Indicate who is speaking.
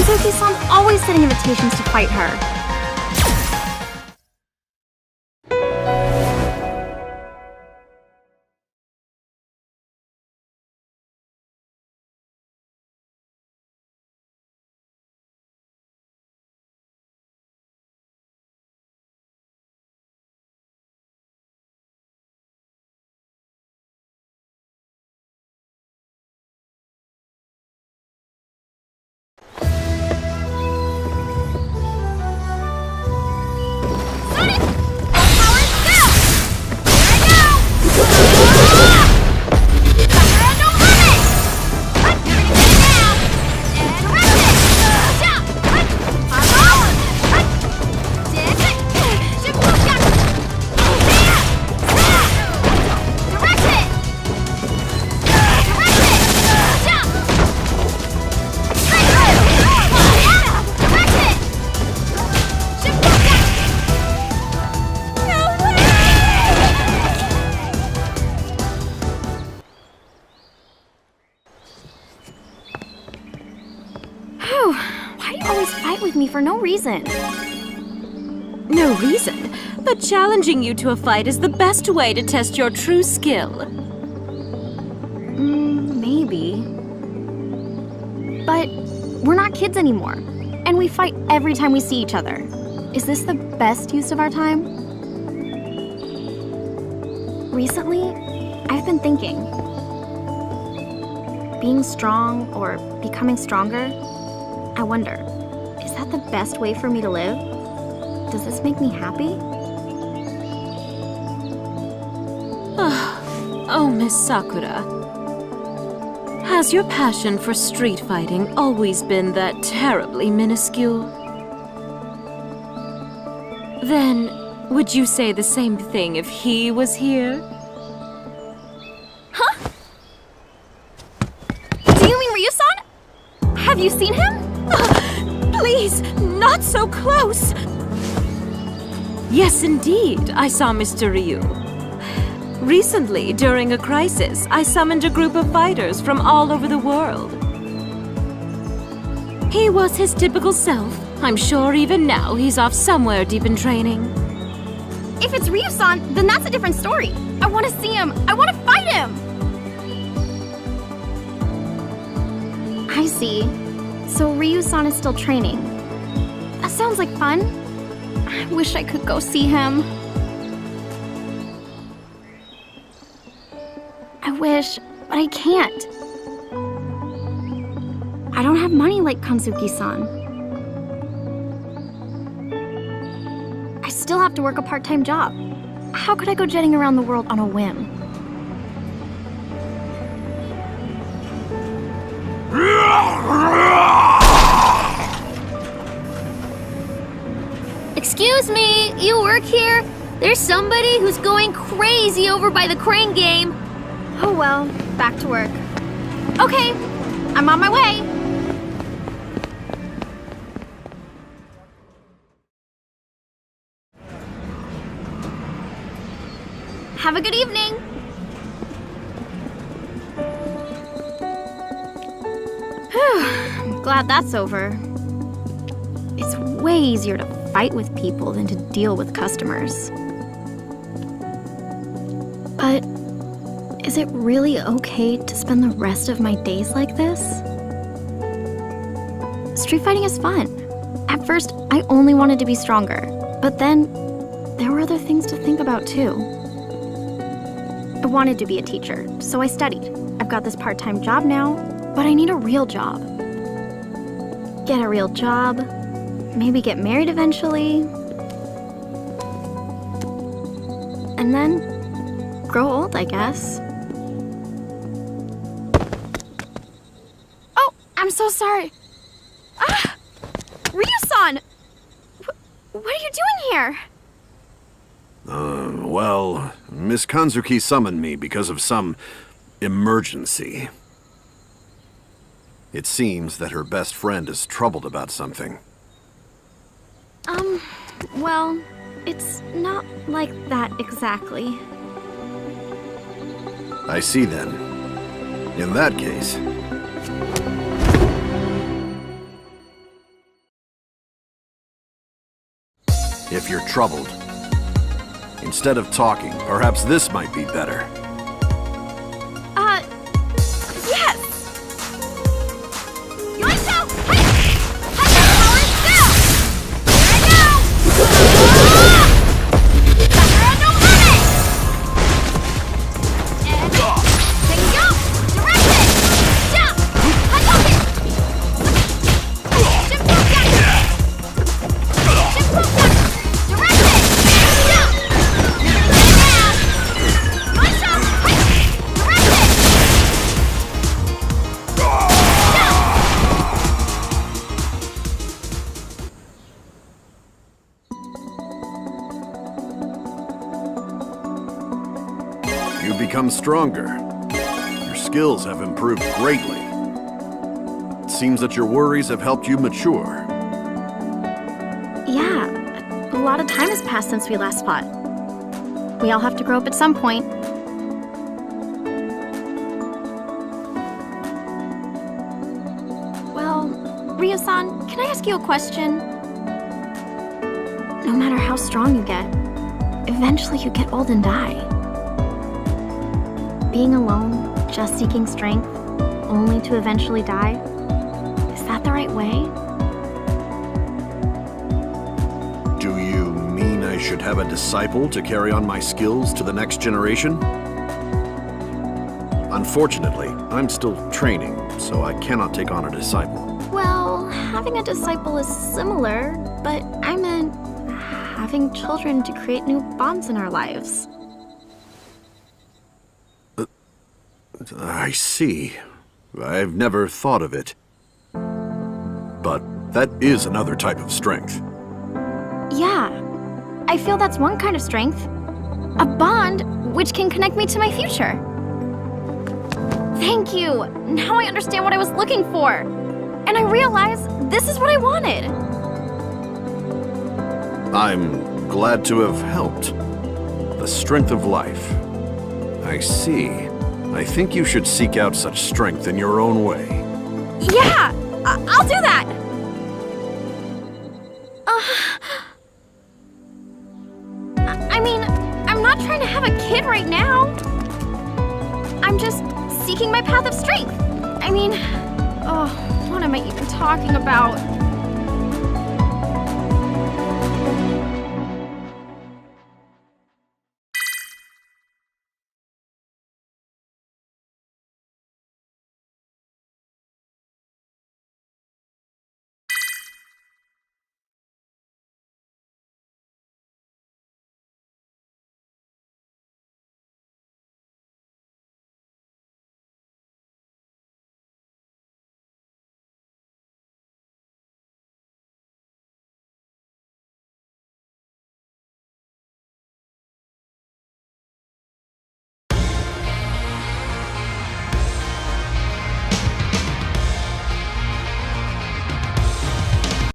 Speaker 1: Kanzuki-san always sending invitations to fight her. Why do you always fight with me for no reason?
Speaker 2: No reason, but challenging you to a fight is the best way to test your true skill.
Speaker 1: Maybe. But we're not kids anymore, and we fight every time we see each other. Is this the best use of our time? Recently, I've been thinking. Being strong or becoming stronger, I wonder, is that the best way for me to live? Does this make me happy?
Speaker 2: Oh, Miss Sakura. Has your passion for street fighting always been that terribly minuscule? Then, would you say the same thing if he was here?
Speaker 1: Huh? Do you mean Ryu-san? Have you seen him?
Speaker 2: Please, not so close! Yes, indeed, I saw Mr. Ryu. Recently, during a crisis, I summoned a group of fighters from all over the world. He was his typical self. I'm sure even now he's off somewhere deep in training.
Speaker 1: If it's Ryu-san, then that's a different story. I want to see him. I want to fight him! I see. So Ryu-san is still training. That sounds like fun. I wish I could go see him. I wish, but I can't. I don't have money like Kanzuki-san. I still have to work a part-time job. How could I go jetting around the world on a whim?
Speaker 3: Excuse me, you work here? There's somebody who's going crazy over by the crane game.
Speaker 1: Oh well, back to work. Okay, I'm on my way. Have a good evening. I'm glad that's over. It's way easier to fight with people than to deal with customers. But is it really okay to spend the rest of my days like this? Street fighting is fun. At first, I only wanted to be stronger, but then there were other things to think about too. I wanted to be a teacher, so I studied. I've got this part-time job now, but I need a real job. Get a real job, maybe get married eventually, and then grow old, I guess. Oh, I'm so sorry. Ah! Ryu-san! What are you doing here?
Speaker 4: Well, Miss Kanzuki summoned me because of some emergency. It seems that her best friend is troubled about something.
Speaker 1: Well, it's not like that exactly.
Speaker 4: I see then. In that case... if you're troubled. Instead of talking, perhaps this might be better.
Speaker 1: Yes!
Speaker 3: Yoisho! Hey! Hyper power still! Here I go! Sakura no limit! And Tengo! Direct it! Jump! Hadouken! Shimpoken! Shimpoken! Direct it! Jump! And Yoisho! Hey! Direct it!
Speaker 4: You've become stronger. Your skills have improved greatly. It seems that your worries have helped you mature.
Speaker 1: Yeah, a lot of time has passed since we last fought. We all have to grow up at some point. Well, Ryo-san, can I ask you a question? No matter how strong you get, eventually you get old and die. Being alone, just seeking strength, only to eventually die, is that the right way?
Speaker 4: Do you mean I should have a disciple to carry on my skills to the next generation? Unfortunately, I'm still training, so I cannot take on a disciple.
Speaker 1: Well, having a disciple is similar, but I meant having children to create new bonds in our lives.
Speaker 4: I see. I've never thought of it. But that is another type of strength.
Speaker 1: Yeah, I feel that's one kind of strength. A bond which can connect me to my future. Thank you! Now I understand what I was looking for. And I realize this is what I wanted.
Speaker 4: I'm glad to have helped. The strength of life. I see. I think you should seek out such strength in your own way.
Speaker 1: Yeah! I'll do that! I mean, I'm not trying to have a kid right now. I'm just seeking my path of strength. I mean, what am I even talking about?